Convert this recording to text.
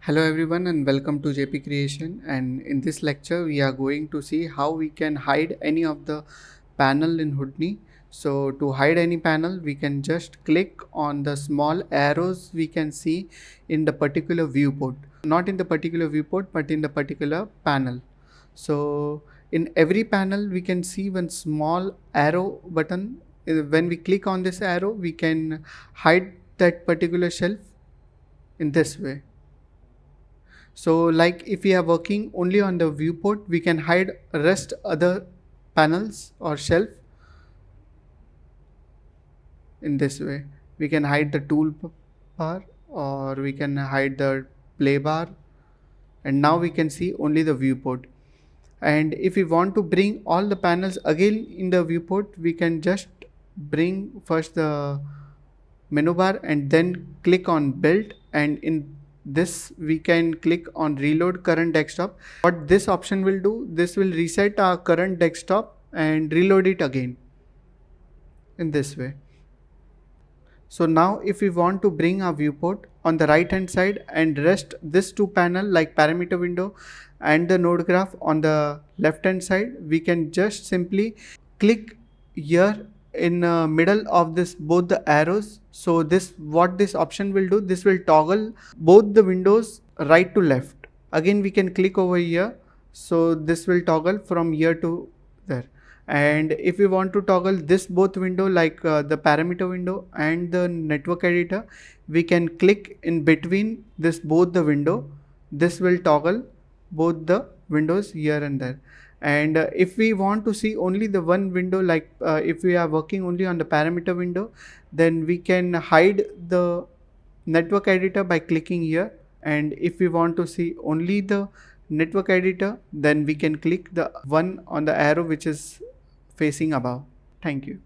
Hello everyone and welcome to JP Creation, and in this lecture we are going to see how we can hide any of the panel in Houdini. So to hide any panel we can just click on the small arrows we can see in the particular viewport. Not in the particular viewport but in the particular panel. So in every panel we can see one small arrow button. When we click on this arrow we can hide that particular shelf in this way. So like if we are working only on the viewport, we can hide rest other panels or shelf in this way. We can hide the tool bar or we can hide the play bar, and now we can see only the viewport. And if we want to bring all the panels again in the viewport, we can just bring first the menu bar and then click on build, and in this we can click on reload current desktop. What this option will do, this will reset our current desktop and reload it again in this way. So now if we want to bring our viewport on the right hand side and rest this two panel like parameter window and the node graph on the left hand side, we can just simply click here in middle of this both the arrows. So this what this option will do, this will toggle both the windows right to left. Again we can click over here, so this will toggle from here to there. And if we want to toggle this both window like the parameter window and the network editor, we can click in between this both the window. This will toggle both the windows here and there. And if we want to see only the one window, like if we are working only on the parameter window, then we can hide the network editor by clicking here. And if we want to see only the network editor, then we can click the one on the arrow which is facing above. Thank you.